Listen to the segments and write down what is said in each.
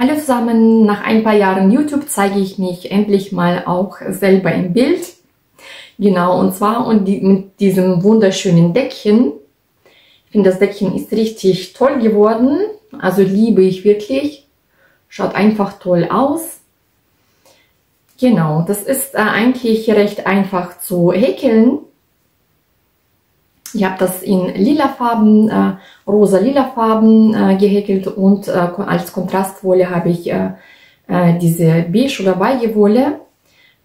Hallo zusammen, nach ein paar Jahren YouTube zeige ich mich endlich mal auch selber im Bild. Genau, und zwar mit diesem wunderschönen Deckchen. Ich finde, das Deckchen ist richtig toll geworden, also liebe ich wirklich. Schaut einfach toll aus. Genau, das ist eigentlich recht einfach zu häkeln. Ich habe das in lilafarben, rosa-lilafarben gehäkelt und als Kontrastwolle habe ich diese beige oder beige Wolle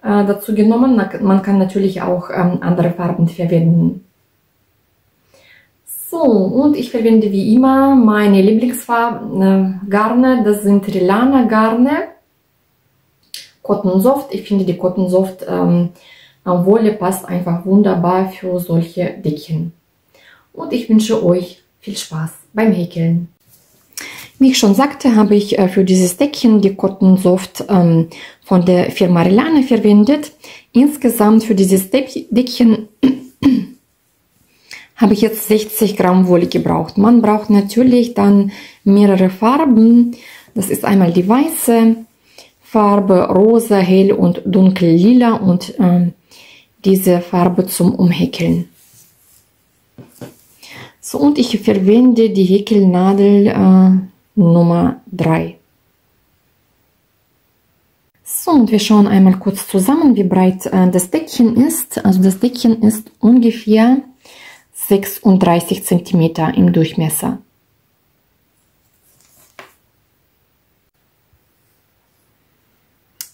dazu genommen. Man kann natürlich auch andere Farben verwenden. So, und ich verwende wie immer meine Lieblingsfarben Garne. Das sind Rilana Garne. Cotton Soft. Ich finde, die Cotton Soft Wolle passt einfach wunderbar für solche Deckchen. Und ich wünsche euch viel Spaß beim Häkeln. Wie ich schon sagte, habe ich für dieses Deckchen die Cotton Soft von der Firma Rilana verwendet. Insgesamt für dieses Deckchen habe ich jetzt 60 Gramm Wolle gebraucht. Man braucht natürlich dann mehrere Farben. Das ist einmal die weiße Farbe, rosa, hell und dunkel lila und diese Farbe zum Umhäkeln. So, und ich verwende die Häkelnadel Nummer 3. So, und wir schauen einmal kurz zusammen, wie breit das Deckchen ist. Also das Deckchen ist ungefähr 36 cm im Durchmesser.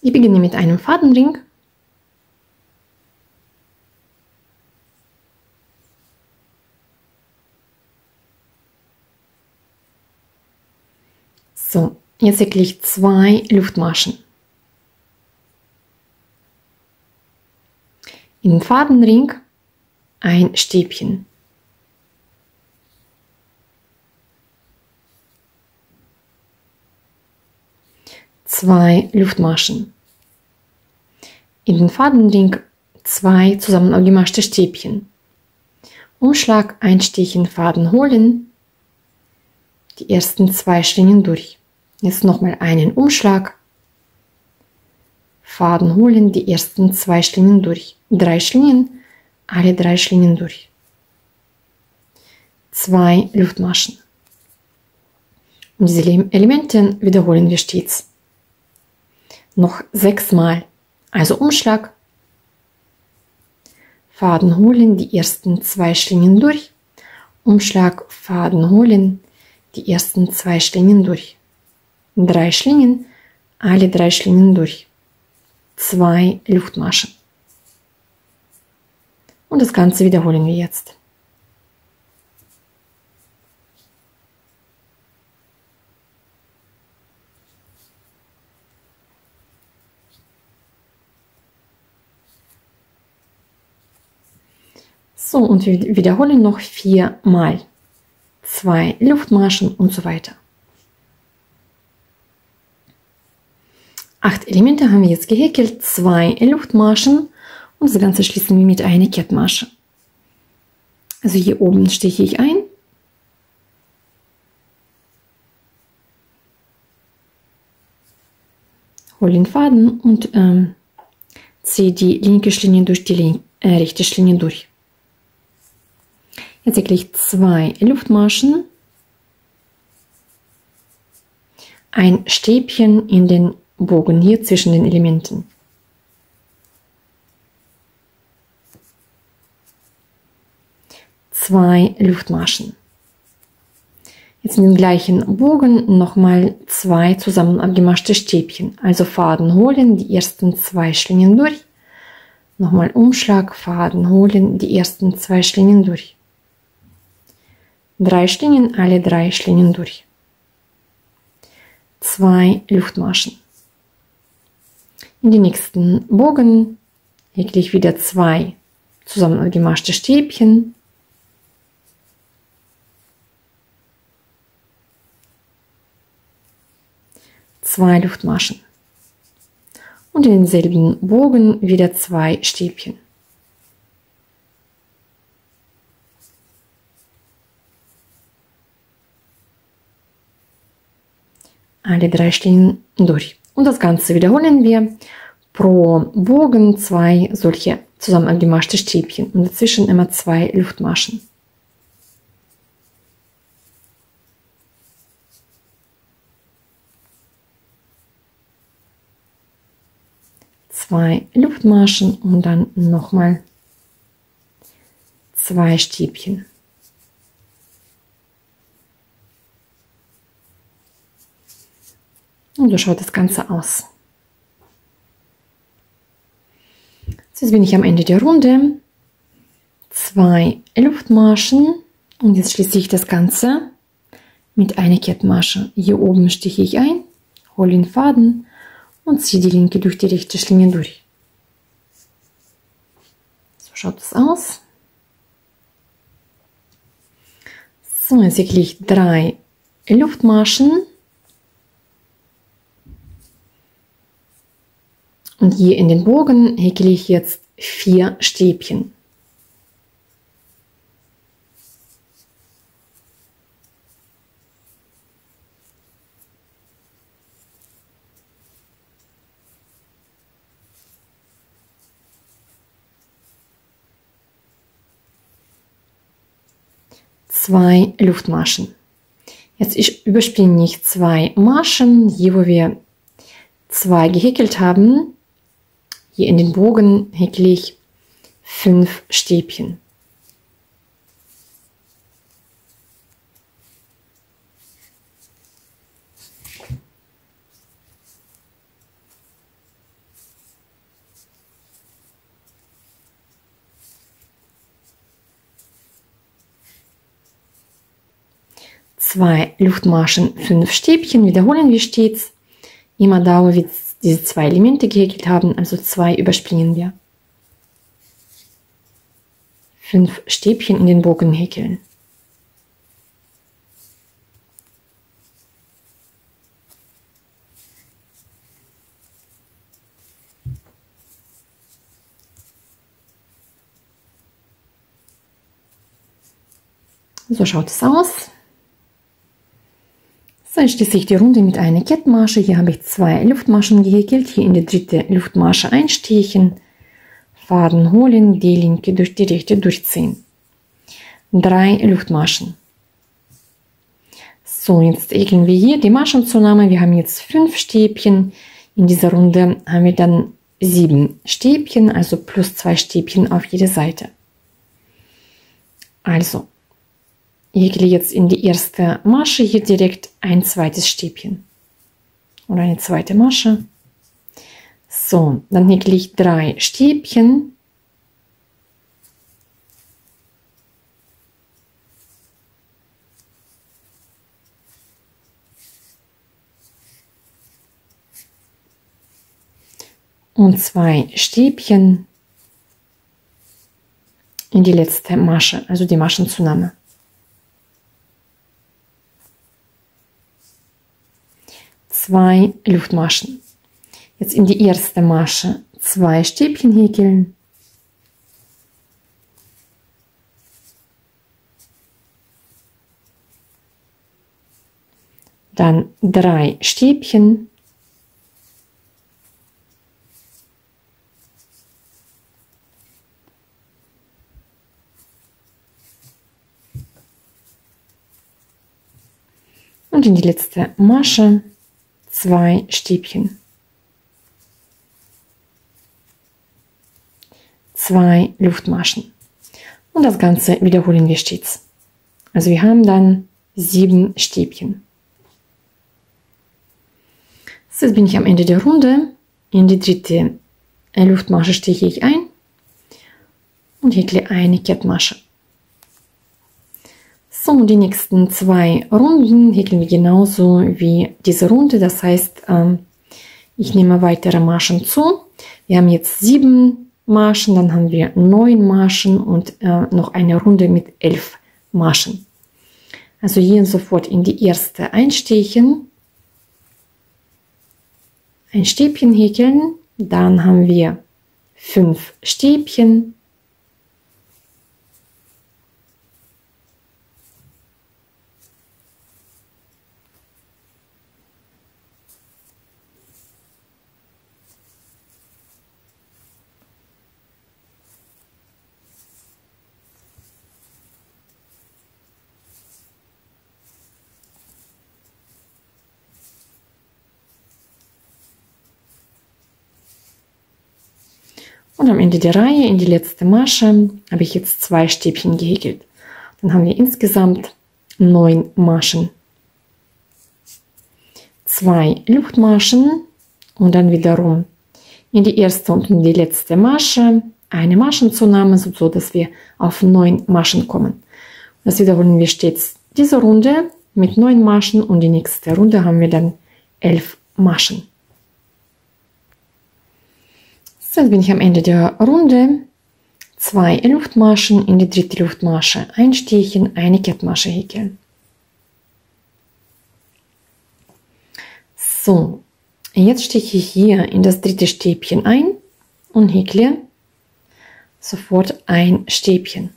Ich beginne mit einem Fadenring. So, jetzt häkle ich 2 Luftmaschen. In den Fadenring ein Stäbchen. Zwei Luftmaschen. In den Fadenring 2 zusammen aufgemaschte Stäbchen. Umschlag, einstechen, Faden holen. Die ersten 2 Schlingen durch. Jetzt nochmal einen Umschlag. Faden holen, die ersten 2 Schlingen durch. 3 Schlingen, alle 3 Schlingen durch. 2 Luftmaschen. Und diese Elemente wiederholen wir stets. Noch 6 Mal. Also Umschlag. Faden holen, die ersten 2 Schlingen durch. Umschlag, Faden holen, die ersten 2 Schlingen durch. 3 Schlingen, alle 3 Schlingen durch. 2 Luftmaschen. Und das Ganze wiederholen wir jetzt. So, und wir wiederholen noch 4 Mal. 2 Luftmaschen und so weiter. 8 Elemente haben wir jetzt gehäkelt, 2 Luftmaschen und das Ganze schließen wir mit einer Kettmasche. Also hier oben steche ich ein. Hole den Faden und ziehe die linke Schlinge durch die rechte Schlinge durch. Jetzt häkle ich 2 Luftmaschen, ein Stäbchen in den Bogen hier zwischen den Elementen. Zwei Luftmaschen. Jetzt in den gleichen Bogen nochmal 2 zusammen abgemaschte Stäbchen. Also Faden holen, die ersten 2 Schlingen durch. Nochmal Umschlag, Faden holen, die ersten 2 Schlingen durch. 3 Schlingen, alle 3 Schlingen durch. 2 Luftmaschen. In den nächsten Bogen häkle ich wieder 2 zusammen abgemaschte Stäbchen. Zwei Luftmaschen. Und in denselben Bogen wieder 2 Stäbchen. alle 3 Stellen durch. Und das Ganze wiederholen wir pro Bogen 2 solche zusammen angemaschte Stäbchen und dazwischen immer 2 Luftmaschen. Zwei Luftmaschen und dann nochmal 2 Stäbchen. Und so schaut das Ganze aus. Jetzt bin ich am Ende der Runde. 2 Luftmaschen und jetzt schließe ich das Ganze mit einer Kettmasche. Hier oben stiche ich ein, hole den Faden und ziehe die linke durch die rechte Schlinge durch. So schaut es aus. So, jetzt wickle ich 3 Luftmaschen und hier in den Bogen häkle ich jetzt 4 Stäbchen. Zwei Luftmaschen. Jetzt überspringe ich 2 Maschen, hier wo wir 2 gehäkelt haben. Hier in den Bogen häkle ich 5 Stäbchen. Zwei Luftmaschen, 5 Stäbchen, wiederholen wir stets. Immer da, wo wir diese 2 Elemente gehäkelt haben, also 2 überspringen wir. 5 Stäbchen in den Bogen häkeln. So schaut es aus. So, jetzt schließe ich die Runde mit einer Kettmasche. Hier habe ich 2 Luftmaschen gehäkelt. Hier in die dritte Luftmasche einstechen, Faden holen, die linke durch die rechte durchziehen. 3 Luftmaschen. So, jetzt häkeln wir hier die Maschenzunahme. Wir haben jetzt 5 Stäbchen. In dieser Runde haben wir dann 7 Stäbchen, also plus 2 Stäbchen auf jede Seite. Also, ich häkle jetzt in die erste Masche hier direkt ein zweites Stäbchen oder eine zweite Masche. So, dann häkle ich 3 Stäbchen. Und 2 Stäbchen in die letzte Masche, also die Maschenzunahme. 2 Luftmaschen. Jetzt in die erste Masche 2 Stäbchen häkeln. Dann 3 Stäbchen. Und in die letzte Masche 2 Stäbchen. 2 Luftmaschen. Und das Ganze wiederholen wir stets. Also wir haben dann 7 Stäbchen. So, jetzt bin ich am Ende der Runde. In die dritte Luftmasche steche ich ein und häkle eine Kettmasche. So, und die nächsten 2 Runden häkeln wir genauso wie diese Runde. Das heißt, ich nehme weitere Maschen zu. Wir haben jetzt 7 Maschen, dann haben wir 9 Maschen und noch eine Runde mit 11 Maschen. Also hier sofort in die erste einstechen, ein Stäbchen häkeln, dann haben wir 5 Stäbchen. Und am Ende der Reihe, in die letzte Masche, habe ich jetzt 2 Stäbchen gehäkelt. Dann haben wir insgesamt 9 Maschen. 2 Luftmaschen und dann wiederum in die erste und in die letzte Masche eine Maschenzunahme, so dass wir auf 9 Maschen kommen. Das wiederholen wir stets diese Runde mit 9 Maschen und die nächste Runde haben wir dann 11 Maschen. So, jetzt bin ich am Ende der Runde. 2 Luftmaschen in die dritte Luftmasche einstechen, eine Kettmasche häkeln. So, jetzt steche ich hier in das dritte Stäbchen ein und häkle sofort ein Stäbchen.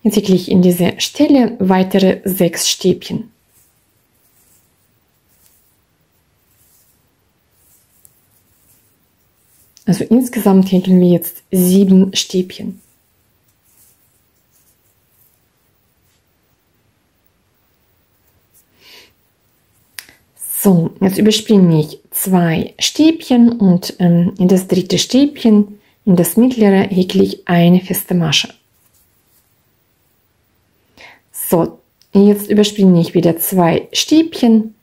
Jetzt häkle ich in diese Stelle weitere 6 Stäbchen. Also insgesamt häkeln wir jetzt 7 Stäbchen. So, jetzt überspringe ich 2 Stäbchen und in das dritte Stäbchen, in das mittlere, häkle ich eine feste Masche. So, jetzt überspringe ich wieder 2 Stäbchen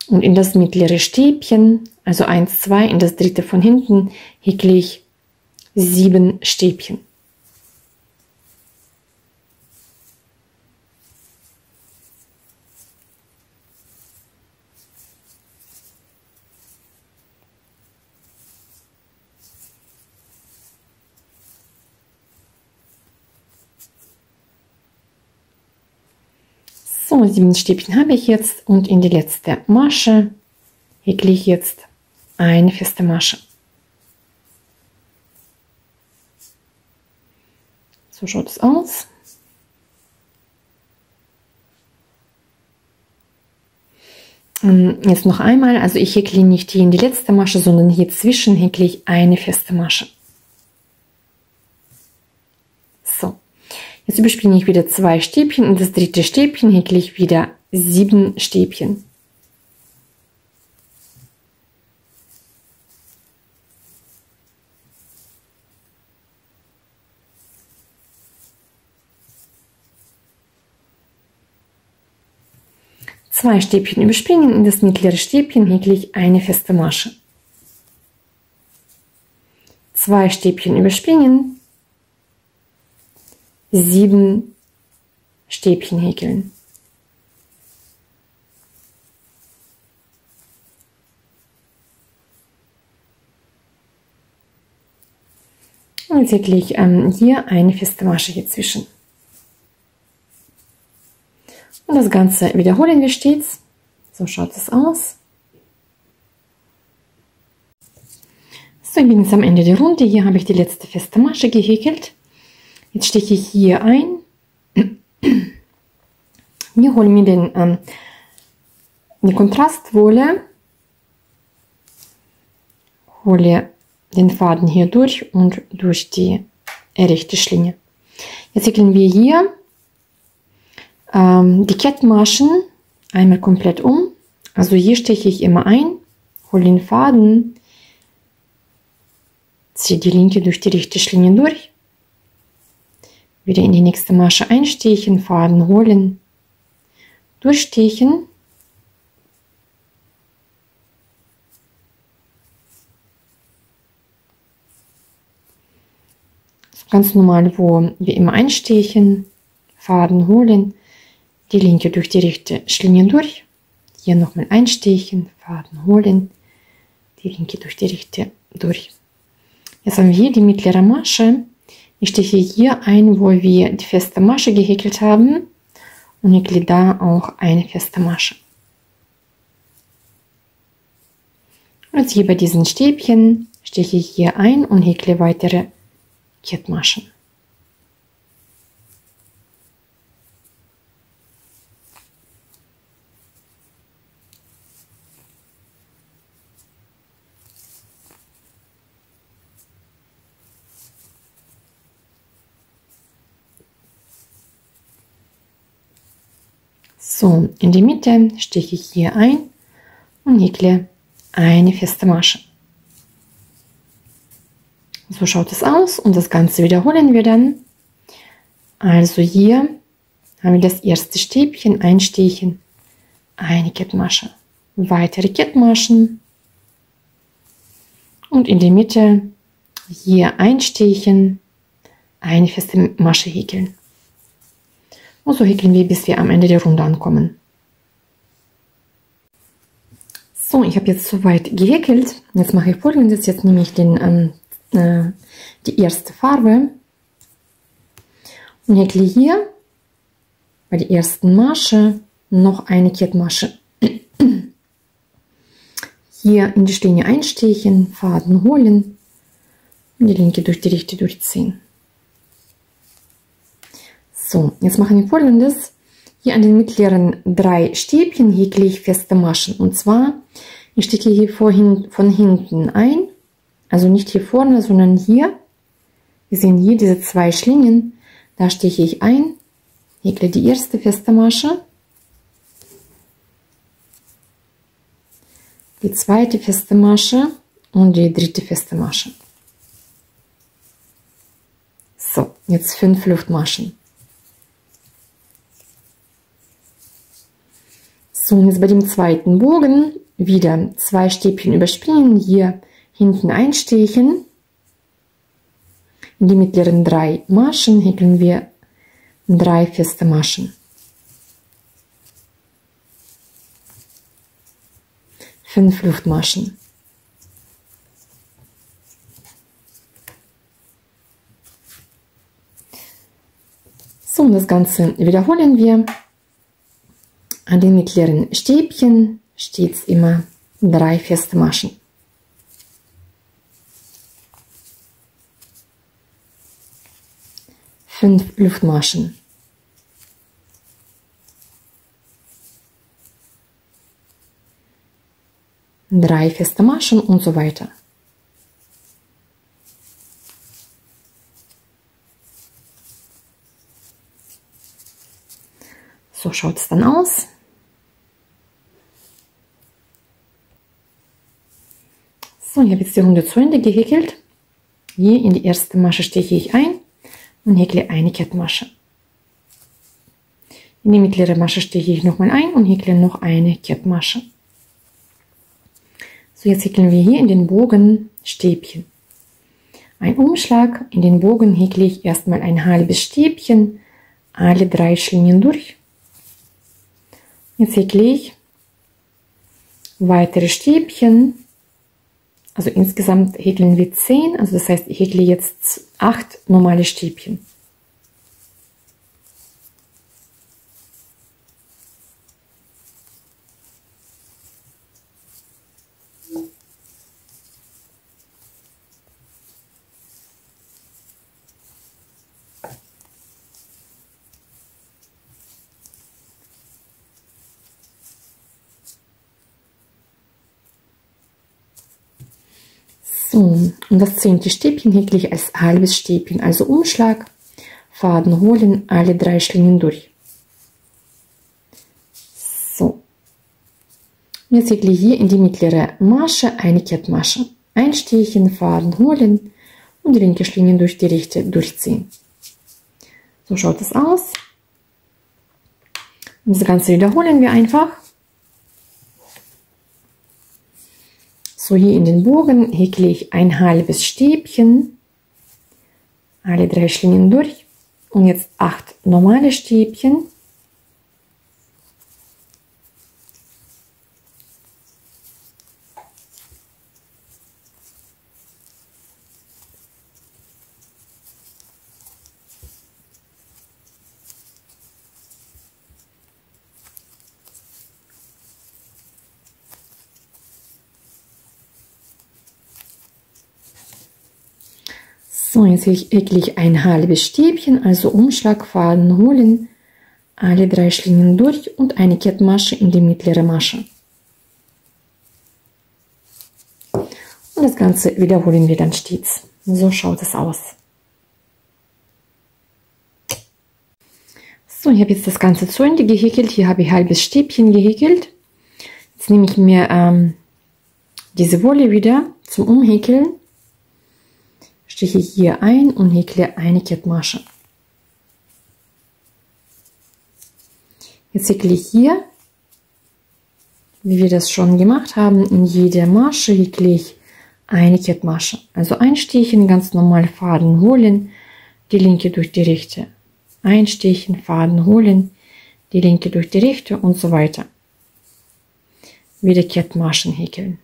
und in das mittlere Stäbchen, also 1, 2, in das dritte von hinten, häkle ich 7 Stäbchen. So, 7 Stäbchen habe ich jetzt und in die letzte Masche häkle ich jetzt eine feste Masche. So schaut es aus. Jetzt noch einmal, also ich häkle nicht hier in die letzte Masche, sondern hier zwischen häkle ich eine feste Masche. So, jetzt überspringe ich wieder 2 Stäbchen und das dritte Stäbchen häkle ich wieder 7 Stäbchen. Zwei Stäbchen überspringen, in das mittlere Stäbchen häkle ich eine feste Masche. 2 Stäbchen überspringen, 7 Stäbchen häkeln. Und jetzt häkle ich hier eine feste Masche hier zwischen. Und das Ganze wiederholen wir stets. So schaut es aus. So, ich bin jetzt am Ende der Runde. Hier habe ich die letzte feste Masche gehäkelt. Jetzt steche ich hier ein. Wir holen mir die Kontrastwolle, hole den Faden hier durch und durch die rechte Schlinge. Jetzt häkeln wir hier die Kettmaschen einmal komplett um. Also hier steche ich immer ein, hole den Faden, ziehe die linke durch die rechte Schlinge durch, wieder in die nächste Masche einstechen, Faden holen, durchstechen, ganz normal, wo wir immer einstechen, Faden holen, die linke durch die rechte Schlinge durch, hier nochmal einstechen, Faden holen, die linke durch die rechte durch. Jetzt haben wir hier die mittlere Masche. Ich steche hier ein, wo wir die feste Masche gehäkelt haben und häkle da auch eine feste Masche. Und jetzt hier bei diesen Stäbchen steche ich hier ein und häkle weitere Kettmaschen. So, in die Mitte steche ich hier ein und häkle eine feste Masche. So schaut es aus und das Ganze wiederholen wir dann. Also hier haben wir das erste Stäbchen, einstechen, eine Kettmasche, weitere Kettmaschen und in die Mitte hier einstechen, eine feste Masche häkeln. Und so häkeln wir, bis wir am Ende der Runde ankommen. So, ich habe jetzt soweit gehäkelt. Jetzt mache ich Folgendes. Jetzt nehme ich die erste Farbe und häkle hier bei der ersten Masche noch eine Kettmasche. Hier in die Strähne einstechen, Faden holen und die linke durch die rechte durchziehen. So, jetzt machen wir Folgendes. Hier an den mittleren 3 Stäbchen häkle ich feste Maschen. Und zwar, ich stecke hier von hinten ein, also nicht hier vorne, sondern hier. Wir sehen hier diese 2 Schlingen. Da steche ich ein, häkle die erste feste Masche, die zweite feste Masche und die dritte feste Masche. So, jetzt 5 Luftmaschen. So, und jetzt bei dem zweiten Bogen wieder 2 Stäbchen überspringen, hier hinten einstechen. In die mittleren 3 Maschen häkeln wir 3 feste Maschen. 5 Luftmaschen. So, und das Ganze wiederholen wir. An den mittleren Stäbchen stets immer 3 feste Maschen. Fünf Luftmaschen. Drei feste Maschen und so weiter. So schaut es dann aus. So, ich habe jetzt die Runde zu Ende gehäkelt. Hier in die erste Masche steche ich ein und häkle eine Kettmasche. In die mittlere Masche steche ich nochmal ein und häkle noch eine Kettmasche. So, jetzt häkeln wir hier in den Bogen Stäbchen. Ein Umschlag, in den Bogen häkle ich erstmal ein halbes Stäbchen, alle 3 Schlingen durch. Jetzt häkle ich weitere Stäbchen. Also insgesamt häkeln wir 10, also das heißt, ich häkle jetzt 8 normale Stäbchen. So, und das 10. Stäbchen häkle ich als halbes Stäbchen, also Umschlag, Faden holen, alle 3 Schlingen durch. So, jetzt häkle ich hier in die mittlere Masche eine Kettmasche, einstechen, Faden holen und die linke Schlinge durch die rechte durchziehen. So schaut es aus. Und das Ganze wiederholen wir einfach. So, hier in den Bogen häkle ich ein halbes Stäbchen, alle 3 Schlingen durch und jetzt 8 normale Stäbchen. So, jetzt häkle ich ein halbes Stäbchen, also Umschlagfaden holen, alle 3 Schlingen durch und eine Kettmasche in die mittlere Masche. Und das Ganze wiederholen wir dann stets. So schaut es aus. So, ich habe jetzt das Ganze zu Ende gehäkelt. Hier habe ich ein halbes Stäbchen gehäkelt. Jetzt nehme ich mir diese Wolle wieder zum Umhäkeln. stiche hier ein und häkle eine Kettmasche. Jetzt häkle ich hier, wie wir das schon gemacht haben, in jede Masche häkle ich eine Kettmasche. Also einstechen, ganz normal Faden holen, die linke durch die rechte. Einstechen, Faden holen, die linke durch die rechte und so weiter. Wieder Kettmaschen häkeln.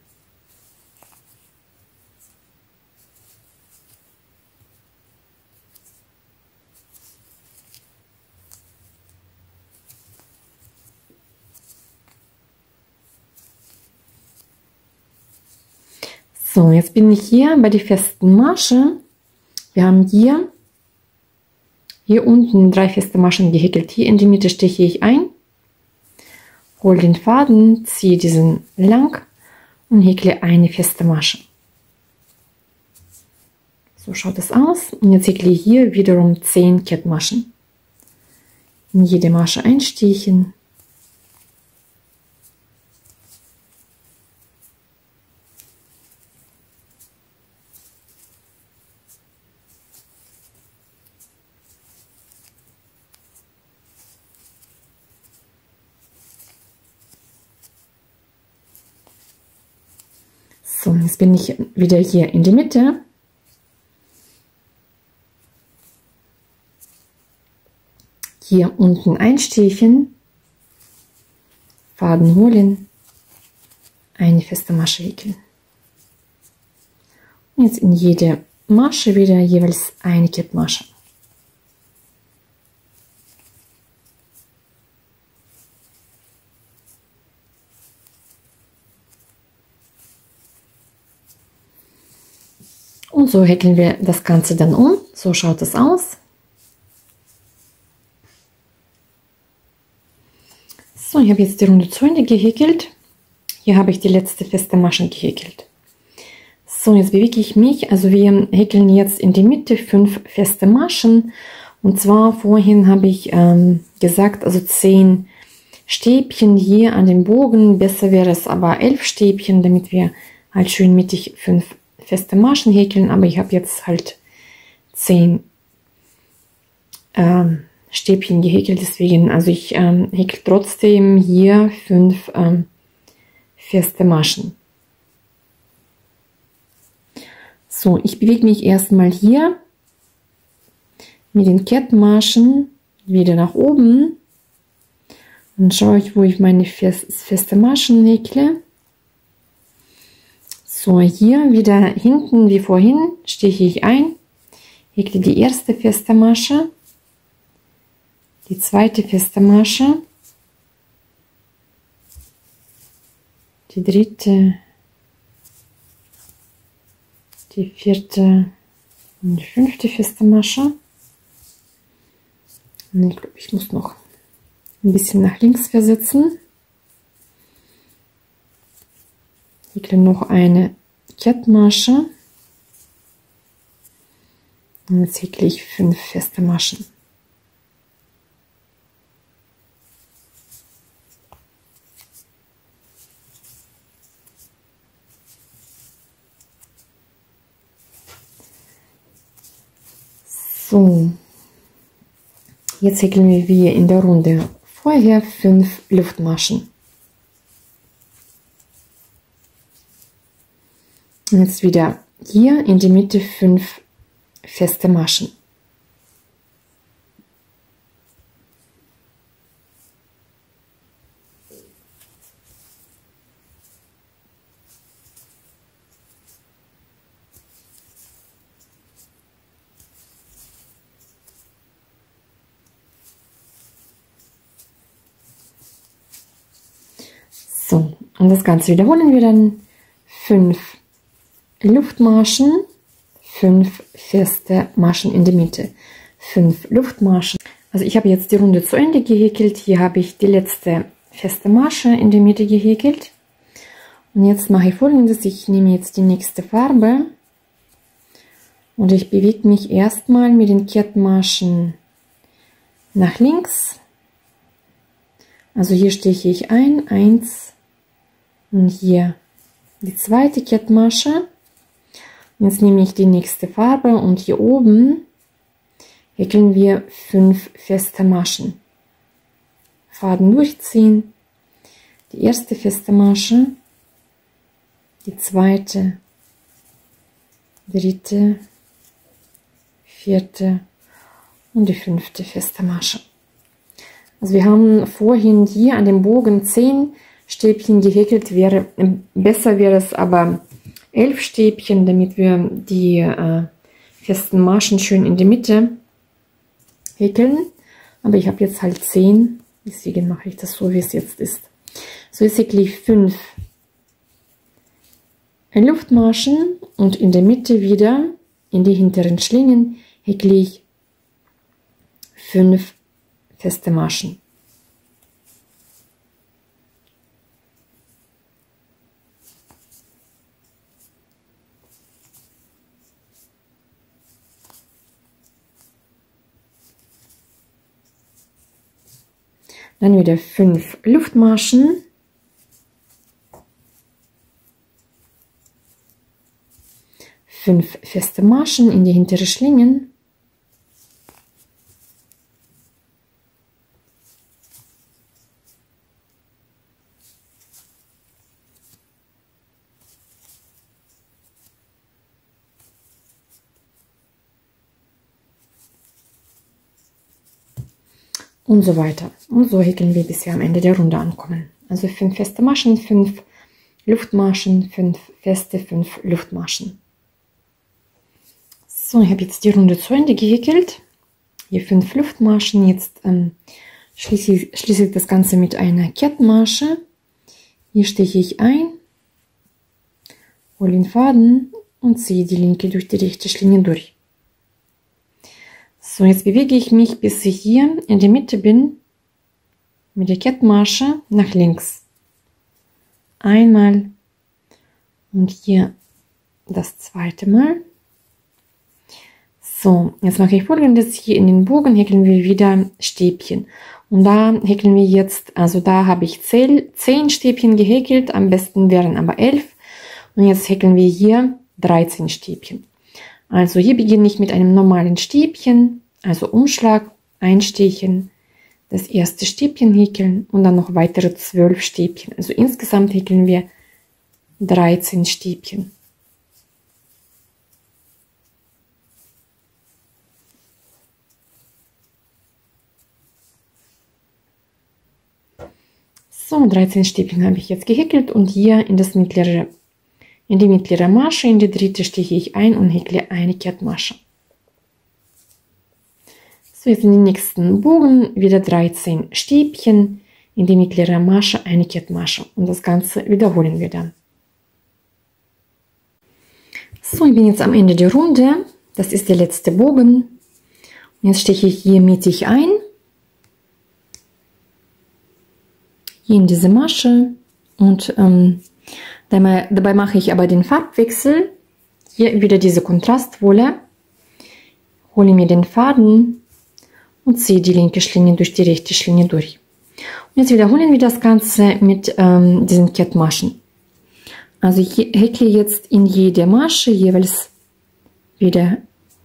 So, jetzt bin ich hier bei der festen Masche. Wir haben hier unten 3 feste Maschen gehäkelt. Hier in die Mitte steche ich ein, hole den Faden, ziehe diesen lang und häkle eine feste Masche. So schaut es aus. Und jetzt häkle ich hier wiederum 10 Kettmaschen. In jede Masche einstechen. So, jetzt bin ich wieder hier in der Mitte. Hier unten einstechen, Faden holen, eine feste Masche häkeln. Und jetzt in jede Masche wieder jeweils eine Kettmasche. Und so häkeln wir das Ganze dann um. So schaut es aus. So, ich habe jetzt die Runde zu Ende gehäkelt. Hier habe ich die letzte feste Masche gehäkelt. So, jetzt bewege ich mich. Also wir häkeln jetzt in die Mitte 5 feste Maschen. Und zwar vorhin habe ich gesagt, also 10 Stäbchen hier an dem Bogen. Besser wäre es aber 11 Stäbchen, damit wir halt schön mittig 5 feste Maschen häkeln, aber ich habe jetzt halt 10 Stäbchen gehäkelt, deswegen, also ich häkel trotzdem hier 5 feste Maschen. So, ich bewege mich erstmal hier mit den Kettmaschen wieder nach oben und schaue ich, wo ich meine feste Maschen häkle. So, hier wieder hinten wie vorhin steche ich ein, häkle die erste feste Masche, die zweite feste Masche, die dritte, die vierte und die fünfte feste Masche. Und ich glaube, ich muss noch ein bisschen nach links versetzen. Häkle noch eine Kettmasche und jetzt häkle ich 5 feste Maschen. So, jetzt häkeln wir wie in der Runde vorher 5 Luftmaschen. Und jetzt wieder hier in die Mitte 5 feste Maschen. So, und das Ganze wiederholen wir dann 5 Luftmaschen, 5 feste Maschen in der Mitte, 5 Luftmaschen. Also ich habe jetzt die Runde zu Ende gehäkelt. Hier habe ich die letzte feste Masche in der Mitte gehäkelt. Und jetzt mache ich Folgendes: Ich nehme jetzt die nächste Farbe und ich bewege mich erstmal mit den Kettmaschen nach links. Also hier steche ich ein, 1 und hier die zweite Kettmasche. Jetzt nehme ich die nächste Farbe und hier oben häkeln wir 5 feste Maschen. Faden durchziehen, die erste feste Masche, die zweite, dritte, vierte und die 5. feste Masche. Also wir haben vorhin hier an dem Bogen 10 Stäbchen gehäkelt, besser wäre es aber 11 Stäbchen, damit wir die festen Maschen schön in die Mitte häkeln. Aber ich habe jetzt halt 10, deswegen mache ich das so, wie es jetzt ist. So, jetzt häkle ich 5 Luftmaschen und in der Mitte wieder in die hinteren Schlingen häkle ich 5 feste Maschen. Dann wieder 5 Luftmaschen. Fünf feste Maschen in die hintere Schlingen. Und so weiter. Und so häkeln wir, bis wir am Ende der Runde ankommen. Also 5 feste Maschen, 5 Luftmaschen, 5 feste, 5 Luftmaschen. So, ich habe jetzt die Runde zu Ende gehäkelt. Hier 5 Luftmaschen. Jetzt schließe ich das Ganze mit einer Kettenmasche. Hier steche ich ein, hole den Faden und ziehe die linke durch die rechte Schlinge durch. So, jetzt bewege ich mich, bis ich hier in der Mitte bin, mit der Kettenmasche nach links. Einmal und hier das zweite Mal. So, jetzt mache ich Folgendes. Hier in den Bogen häkeln wir wieder Stäbchen. Und da häkeln wir jetzt, also da habe ich 10 Stäbchen gehäkelt, am besten wären aber 11. Und jetzt häkeln wir hier 13 Stäbchen. Also hier beginne ich mit einem normalen Stäbchen, also Umschlag, einstechen, das erste Stäbchen häkeln und dann noch weitere 12 Stäbchen. Also insgesamt häkeln wir 13 Stäbchen. So, 13 Stäbchen habe ich jetzt gehäkelt und hier in die mittlere Masche, in die dritte steche ich ein und häkle eine Kettmasche. So, jetzt in den nächsten Bogen wieder 13 Stäbchen, in die mittlere Masche eine Kettmasche und das Ganze wiederholen wir dann. So, ich bin jetzt am Ende der Runde, das ist der letzte Bogen. Und jetzt steche ich hier mittig ein, hier in diese Masche und dabei mache ich aber den Farbwechsel. Hier wieder diese Kontrastwolle, hole mir den Faden und ziehe die linke Schlinge durch die rechte Schlinge durch. Und jetzt wiederholen wir das Ganze mit diesen Kettmaschen. Also ich häkle jetzt in jede Masche jeweils wieder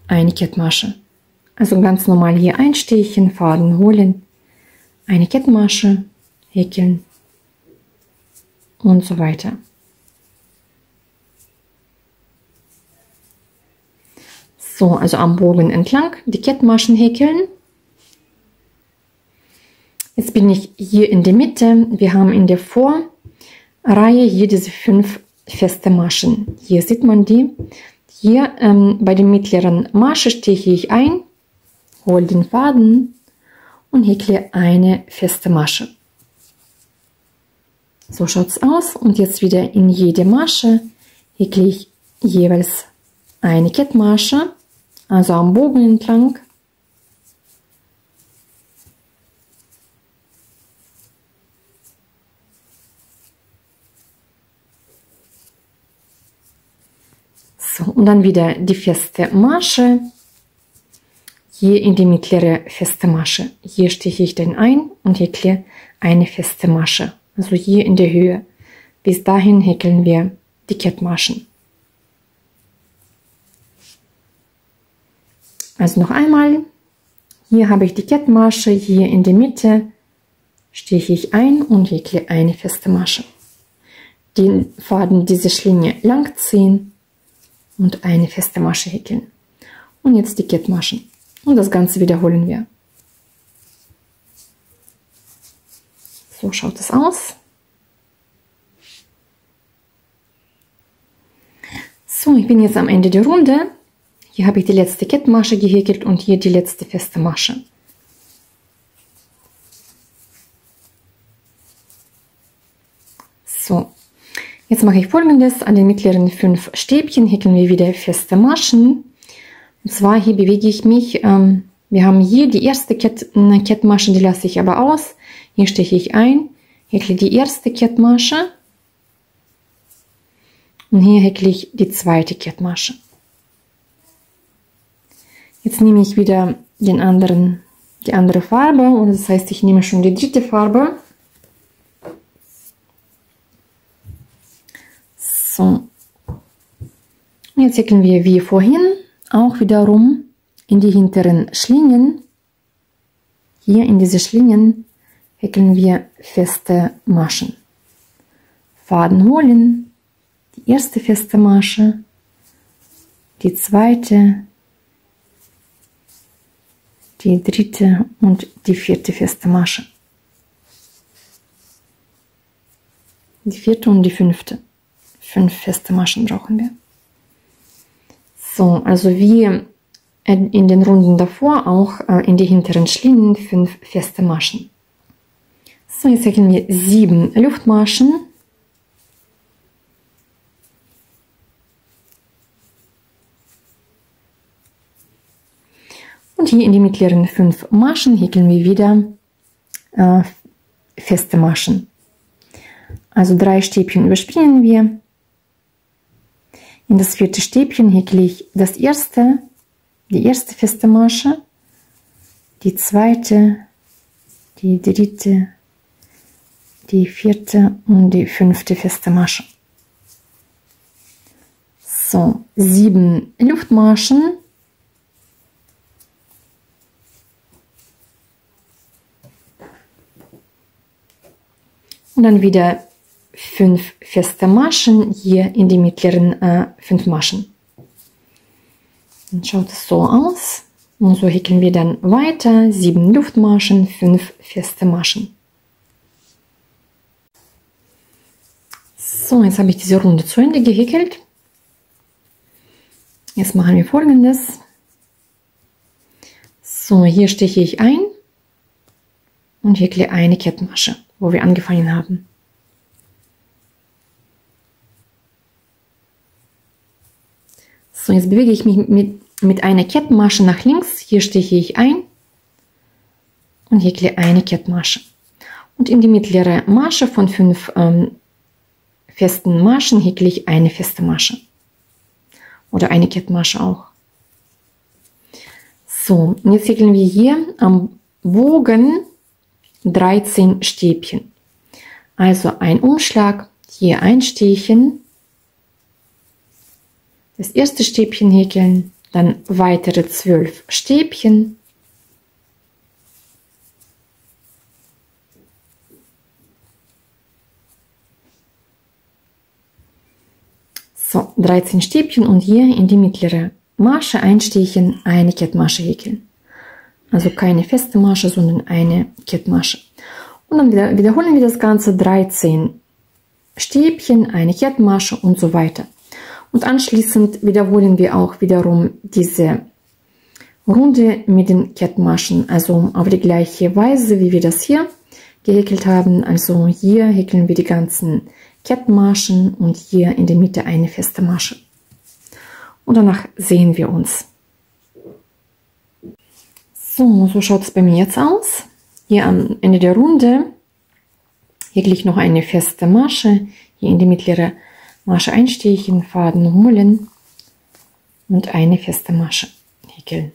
eine Kettmasche. Also ganz normal hier einstechen, Faden holen, eine Kettmasche, häkeln und so weiter. So, also am Bogen entlang die Kettmaschen häkeln. Jetzt bin ich hier in der Mitte. Wir haben in der Vorreihe hier diese 5 feste Maschen. Hier sieht man die. Hier bei der mittleren Masche steche ich ein, hole den Faden und häkle eine feste Masche. So schaut es aus. Und jetzt wieder in jede Masche häkle ich jeweils eine Kettmasche, also am Bogen entlang. So, und dann wieder die feste Masche, hier in die mittlere feste Masche. Hier steche ich den ein und häkle eine feste Masche, also hier in der Höhe. Bis dahin häkeln wir die Kettmaschen. Also noch einmal, hier habe ich die Kettmasche, hier in der Mitte steche ich ein und häkle eine feste Masche. Den Faden diese Schlinge lang ziehen und eine feste Masche häkeln. Und jetzt die Kettmaschen. Und das Ganze wiederholen wir. So schaut es aus. So, ich bin jetzt am Ende der Runde. Hier habe ich die letzte Kettmasche gehäkelt und hier die letzte feste Masche. So, jetzt mache ich Folgendes. An den mittleren 5 Stäbchen häkeln wir wieder feste Maschen. Und zwar hier bewege ich mich, wir haben hier die erste Kettmasche, die lasse ich aber aus. Hier steche ich ein, häkle die erste Kettmasche und hier häkle ich die zweite Kettmasche. Jetzt nehme ich wieder die andere Farbe, und das heißt, ich nehme schon die dritte Farbe. So. Und jetzt häkeln wir wie vorhin auch wiederum in die hinteren Schlingen. Hier in diese Schlingen häkeln wir feste Maschen. Faden holen, die erste feste Masche, die zweite, die dritte und die vierte feste Masche. Die vierte und die fünfte. 5 feste Maschen brauchen wir. So, also wie in den Runden davor auch in die hinteren Schlingen 5 feste Maschen. So, jetzt häkeln wir 7 Luftmaschen. Und hier in die mittleren 5 Maschen häkeln wir wieder feste Maschen. Also 3 Stäbchen überspringen wir. In das vierte Stäbchen häkle ich die erste feste Masche, die zweite, die dritte, die vierte und die fünfte feste Masche. So, 7 Luftmaschen. Und dann wieder 5 feste Maschen hier in die mittleren 5 Maschen. Dann schaut es so aus. Und so häkeln wir dann weiter. 7 Luftmaschen, 5 feste Maschen. So, jetzt habe ich diese Runde zu Ende gehäkelt. Jetzt machen wir Folgendes. So, hier steche ich ein und häkle eine Kettmasche, wo wir angefangen haben. So, jetzt bewege ich mich mit einer Kettmasche nach links. Hier steche ich ein und häkle eine Kettmasche. Und in die mittlere Masche von 5 festen Maschen häkle ich eine feste Masche. Oder eine Kettmasche auch. So, und jetzt häkeln wir hier am Bogen 13 Stäbchen. Also ein Umschlag, hier einstechen. Das erste Stäbchen häkeln, dann weitere 12 Stäbchen. So, 13 Stäbchen und hier in die mittlere Masche einstechen, eine Kettmasche häkeln. Also keine feste Masche, sondern eine Kettmasche. Und dann wiederholen wir das Ganze 13 Stäbchen, eine Kettmasche und so weiter. Und anschließend wiederholen wir auch wiederum diese Runde mit den Kettmaschen, also auf die gleiche Weise, wie wir das hier gehäkelt haben. Also hier häkeln wir die ganzen Kettmaschen und hier in der Mitte eine feste Masche. Und danach sehen wir uns. So schaut es bei mir jetzt aus. Hier am Ende der Runde häkle ich noch eine feste Masche, hier in die mittlere Masche einstechen, Faden holen und eine feste Masche häkeln.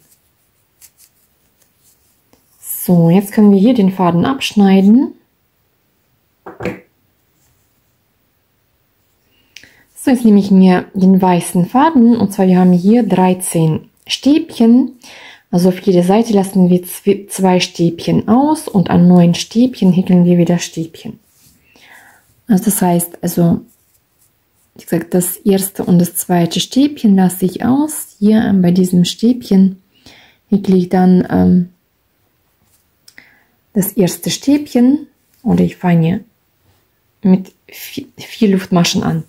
So, jetzt können wir hier den Faden abschneiden. So, jetzt nehme ich mir den weißen Faden, und zwar wir haben hier 13 Stäbchen. Also auf jede Seite lassen wir 2 Stäbchen aus und an 9 Stäbchen häkeln wir wieder Stäbchen. Also das heißt, also wie gesagt, das erste und das zweite Stäbchen lasse ich aus. Hier bei diesem Stäbchen häkle ich dann das erste Stäbchen oder ich fange mit 4 Luftmaschen an.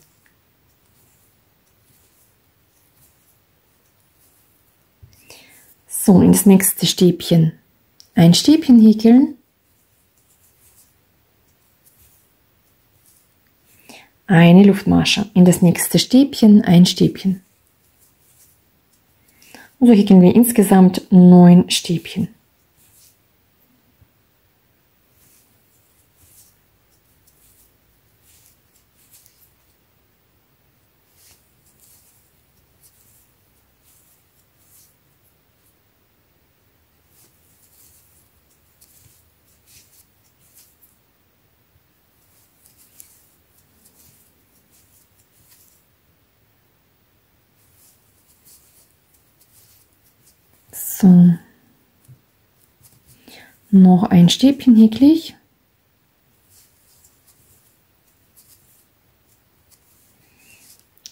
So, ins nächste Stäbchen ein Stäbchen häkeln, eine Luftmasche, in das nächste Stäbchen ein Stäbchen. Und so häkeln wir insgesamt 9 Stäbchen. So, noch ein Stäbchen häkle ich.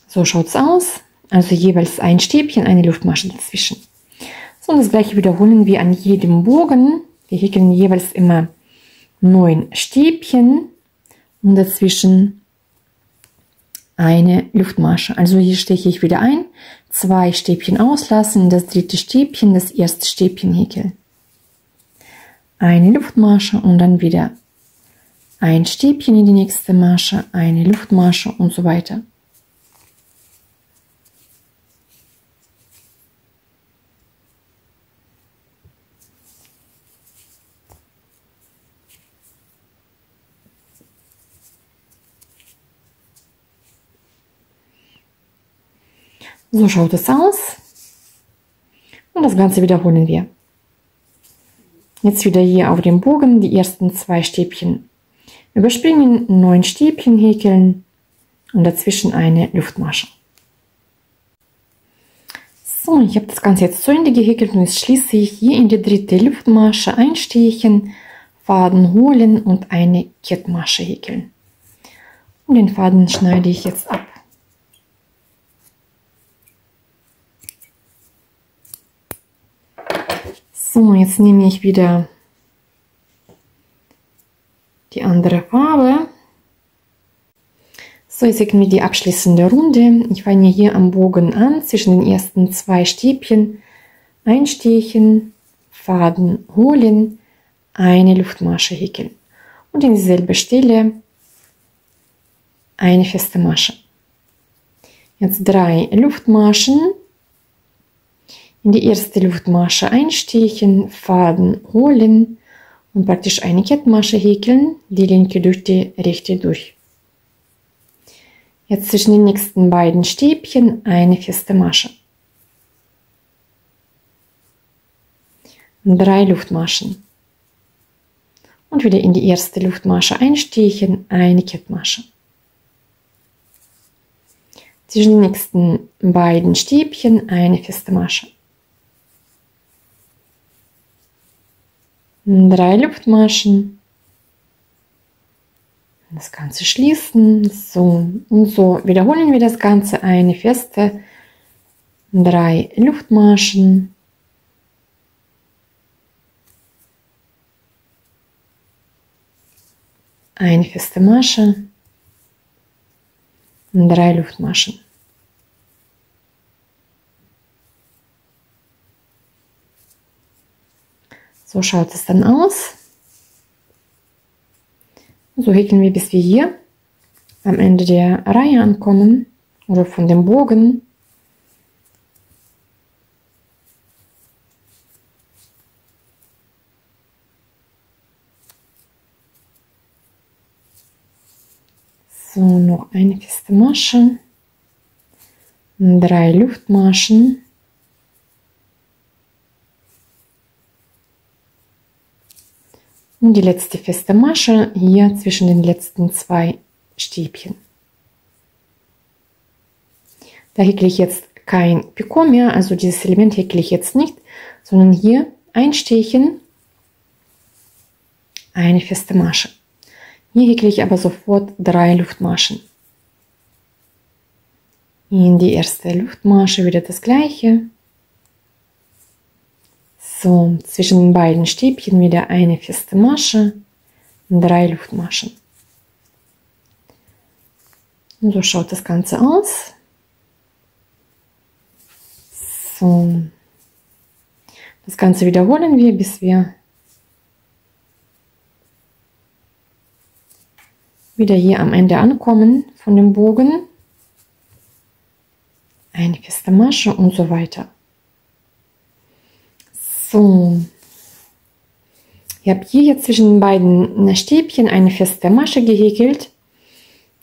So schaut es aus. Also jeweils ein Stäbchen, eine Luftmasche dazwischen. So, und das gleiche wiederholen wir an jedem Bogen. Wir häkeln jeweils immer 9 Stäbchen und dazwischen eine Luftmasche. Also hier steche ich wieder ein, 2 Stäbchen auslassen, das dritte Stäbchen, das erste Stäbchen häkeln. Eine Luftmasche und dann wieder ein Stäbchen in die nächste Masche, eine Luftmasche und so weiter. So schaut es aus. Und das Ganze wiederholen wir. Jetzt wieder hier auf dem Bogen die ersten 2 Stäbchen überspringen, 9 Stäbchen häkeln und dazwischen eine Luftmasche. So, ich habe das Ganze jetzt zu Ende gehäkelt und jetzt schließe ich hier in die dritte Luftmasche einstechen, Faden holen und eine Kettmasche häkeln. Und den Faden schneide ich jetzt ab. So, jetzt nehme ich wieder die andere Farbe. So, jetzt häkeln wir die abschließende Runde. Ich fange hier am Bogen an, zwischen den ersten 2 Stäbchen einstechen, Faden holen, eine Luftmasche häkeln und in dieselbe Stelle eine feste Masche. Jetzt 3 Luftmaschen. In die erste Luftmasche einstechen, Faden holen und praktisch eine Kettmasche häkeln, die linke durch die rechte durch. Jetzt zwischen den nächsten beiden Stäbchen eine feste Masche. 3 Luftmaschen. Und wieder in die erste Luftmasche einstechen, eine Kettmasche. Zwischen den nächsten beiden Stäbchen eine feste Masche. 3 Luftmaschen, das Ganze schließen, so und so wiederholen wir das Ganze, eine feste, 3 Luftmaschen, eine feste Masche, 3 Luftmaschen. So schaut es dann aus. So häkeln wir, bis wir hier am Ende der Reihe ankommen oder von dem Bogen. So, noch eine feste Masche, 3 Luftmaschen. Und die letzte feste Masche hier zwischen den letzten 2 Stäbchen. Da häkle ich jetzt kein Picot mehr, also dieses Element häkle ich jetzt nicht, sondern hier einstechen, eine feste Masche. Hier häkle ich aber sofort 3 Luftmaschen. In die erste Luftmasche wieder das gleiche. So, zwischen den beiden Stäbchen wieder eine feste Masche, 3 Luftmaschen. Und so schaut das Ganze aus. So, das Ganze wiederholen wir, bis wir wieder hier am Ende ankommen von dem Bogen. Eine feste Masche und so weiter. So, ich habe hier jetzt zwischen den beiden Stäbchen eine feste Masche gehäkelt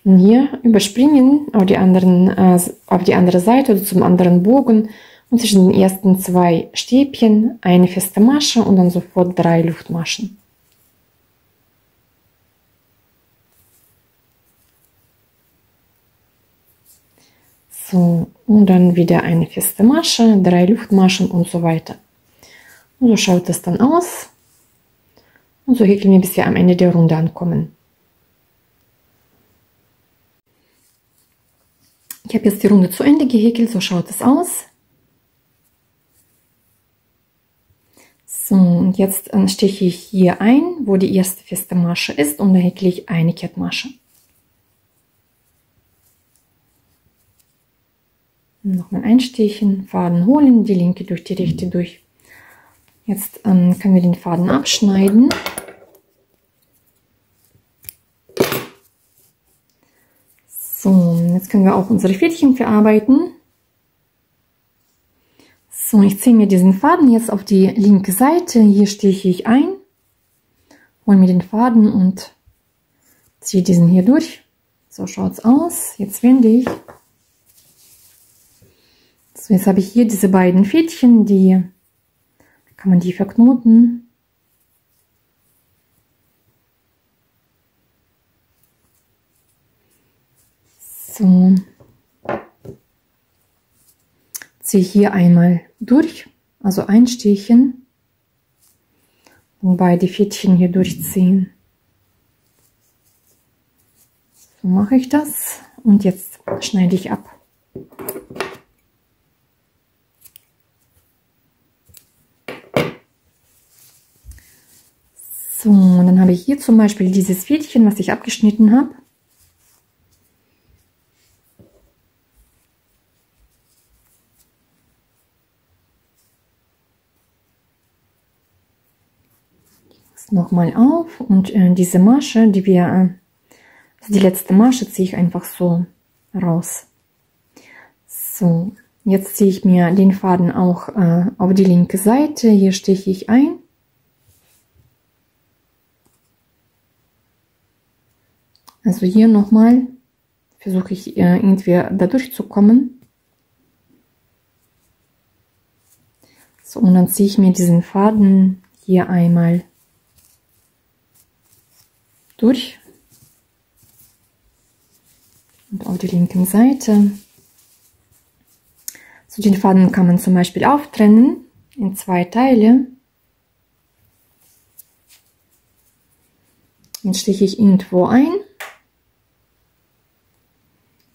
und hier überspringen auf die andere Seite oder zum anderen Bogen und zwischen den ersten 2 Stäbchen eine feste Masche und dann sofort 3 Luftmaschen. So, und dann wieder eine feste Masche, 3 Luftmaschen und so weiter. Und so schaut das dann aus. Und so häkeln wir, bis wir am Ende der Runde ankommen. Ich habe jetzt die Runde zu Ende gehäkelt, so schaut es aus. So, und jetzt steche ich hier ein, wo die erste feste Masche ist, und da häkle ich eine Kettmasche. Nochmal einstechen, Faden holen, die linke durch die rechte durch. Jetzt können wir den Faden abschneiden. So, jetzt können wir auch unsere Fädchen verarbeiten. So, ich ziehe mir diesen Faden jetzt auf die linke Seite. Hier steche ich ein, hole mir den Faden und ziehe diesen hier durch. So schaut es aus. Jetzt wende ich. So, jetzt habe ich hier diese beiden Fädchen, die kann man die verknoten. So, ziehe hier einmal durch, also einstechen und beide Fädchen hier durchziehen. So mache ich das und jetzt schneide ich ab. So, und dann habe ich hier zum Beispiel dieses Fädchen, was ich abgeschnitten habe. Nochmal auf und diese Masche, die letzte Masche ziehe ich einfach so raus. So, jetzt ziehe ich mir den Faden auch auf die linke Seite. Hier steche ich ein. Also hier nochmal versuche ich irgendwie da durchzukommen. So, und dann ziehe ich mir diesen Faden hier einmal durch und auf die linke Seite. So, den Faden kann man zum Beispiel auftrennen in 2 Teile. Jetzt steche ich irgendwo ein.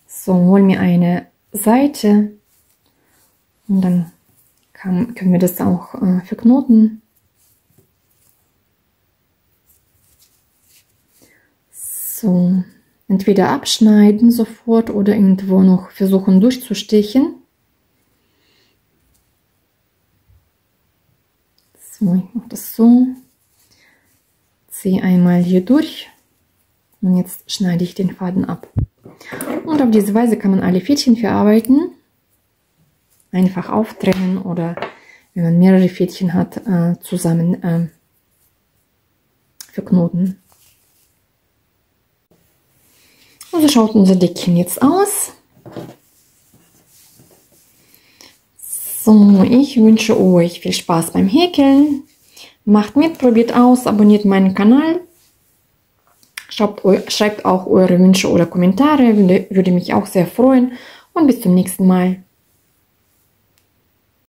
So, hole mir eine Seite und dann können wir das auch verknoten. So, entweder abschneiden sofort oder irgendwo noch versuchen durchzustechen. So, ich mache das so. Ziehe einmal hier durch und jetzt schneide ich den Faden ab. Und auf diese Weise kann man alle Fädchen verarbeiten. Einfach auftrennen oder wenn man mehrere Fädchen hat, zusammen verknoten. Und so schaut unser Deckchen jetzt aus. So, ich wünsche euch viel Spaß beim Häkeln. Macht mit, probiert aus, abonniert meinen Kanal. Schreibt auch eure Wünsche oder Kommentare, würde mich auch sehr freuen. Und bis zum nächsten Mal.